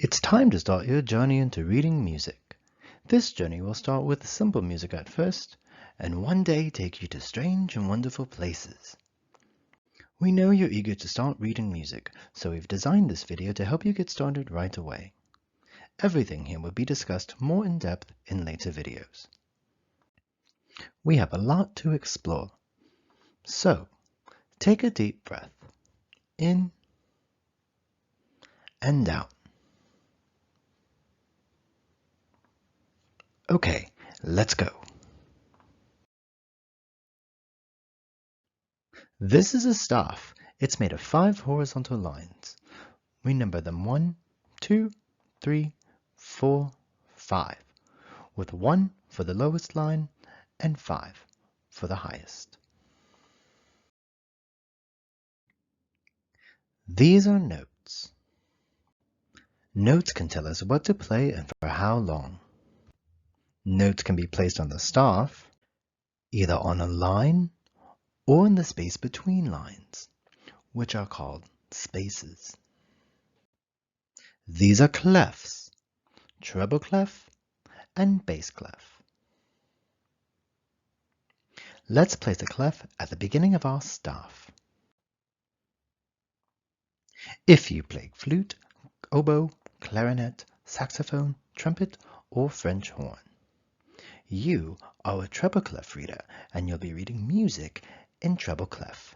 It's time to start your journey into reading music. This journey will start with simple music at first, and one day take you to strange and wonderful places. We know you're eager to start reading music, so we've designed this video to help you get started right away. Everything here will be discussed more in depth in later videos. We have a lot to explore. So, take a deep breath, in and out. Okay, let's go. This is a staff. It's made of 5 horizontal lines. We number them 1, 2, 3, 4, 5, with 1 for the lowest line and 5 for the highest. These are notes. Notes can tell us what to play and for how long. Notes can be placed on the staff, either on a line or in the space between lines, which are called spaces. These are clefs, treble clef and bass clef. Let's place a clef at the beginning of our staff. If you play flute, oboe, clarinet, saxophone, trumpet, or French horn, you are a treble clef reader and you'll be reading music in treble clef.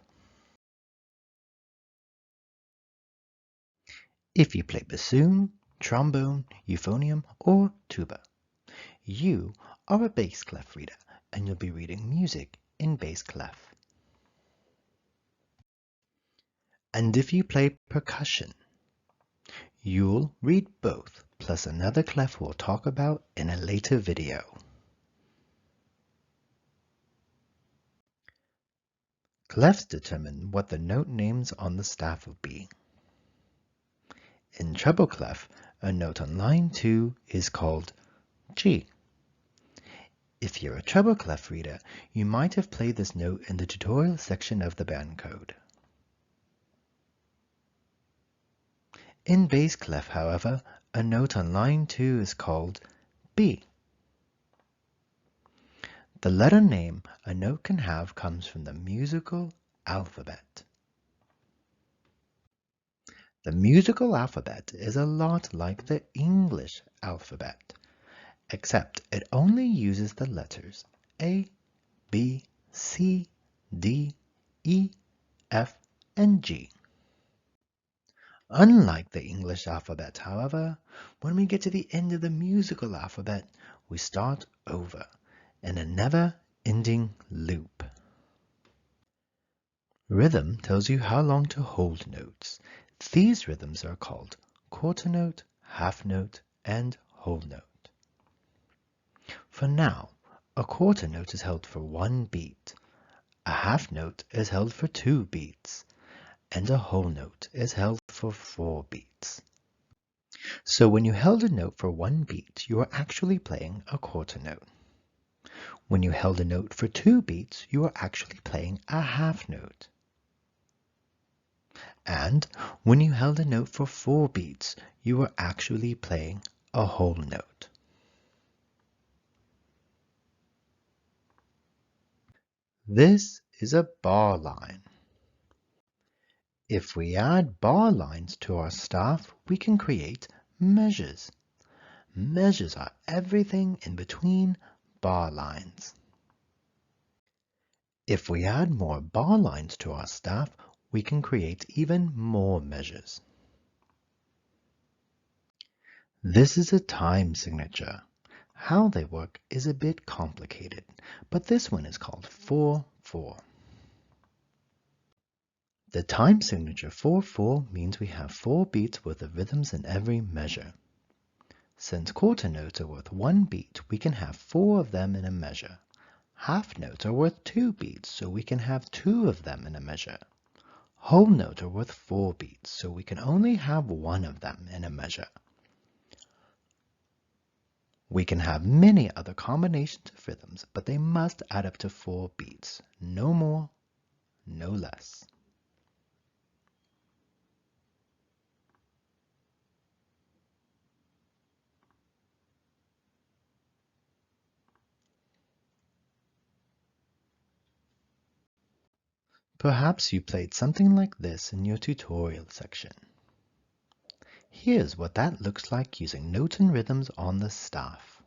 If you play bassoon, trombone, euphonium, or tuba, you are a bass clef reader and you'll be reading music in bass clef. And if you play percussion, you'll read both, plus another clef we'll talk about in a later video. Clefs determine what the note names on the staff will be. In treble clef, a note on line 2 is called G. If you're a treble clef reader, you might have played this note in the tutorial section of the band code. In bass clef, however, a note on line 2 is called B. The letter name a note can have comes from the musical alphabet. The musical alphabet is a lot like the English alphabet, except it only uses the letters A, B, C, D, E, F, and G. Unlike the English alphabet, however, when we get to the end of the musical alphabet, we start over in a never-ending loop. Rhythm tells you how long to hold notes. These rhythms are called quarter note, half note, and whole note. For now, a quarter note is held for 1 beat, a half note is held for 2 beats, and a whole note is held for 4 beats. So when you held a note for 1 beat, you are actually playing a quarter note. When you held a note for 2 beats, you are actually playing a half note. And when you held a note for 4 beats, you were actually playing a whole note. This is a bar line. If we add bar lines to our staff, we can create measures. Measures are everything in between bar lines. If we add more bar lines to our staff, we can create even more measures. This is a time signature. How they work is a bit complicated, but this one is called 4/4. The time signature 4/4 means we have 4 beats worth of rhythms in every measure. Since quarter notes are worth 1 beat, we can have 4 of them in a measure. Half notes are worth 2 beats, so we can have 2 of them in a measure. Whole notes are worth 4 beats, so we can only have 1 of them in a measure. We can have many other combinations of rhythms, but they must add up to 4 beats. No more, no less. Perhaps you played something like this in your tutorial section. Here's what that looks like using notes and rhythms on the staff.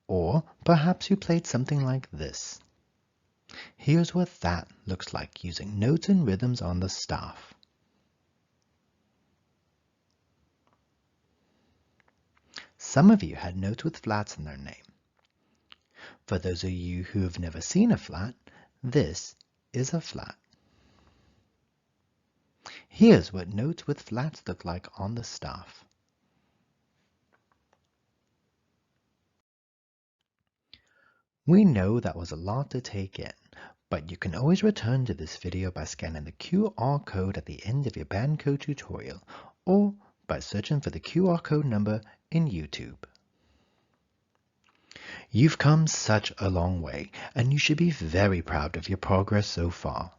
Or perhaps you played something like this. Here's what that looks like using notes and rhythms on the staff. Some of you had notes with flats in their name. For those of you who have never seen a flat, this is a flat. Here's what notes with flats look like on the staff. We know that was a lot to take in, but you can always return to this video by scanning the QR code at the end of your band code tutorial or by searching for the QR code number in YouTube. You've come such a long way, and you should be very proud of your progress so far.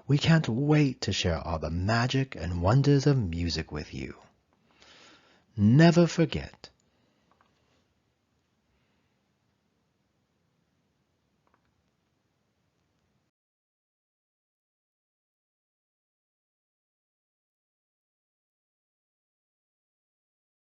We can't wait to share all the magic and wonders of music with you. Never forget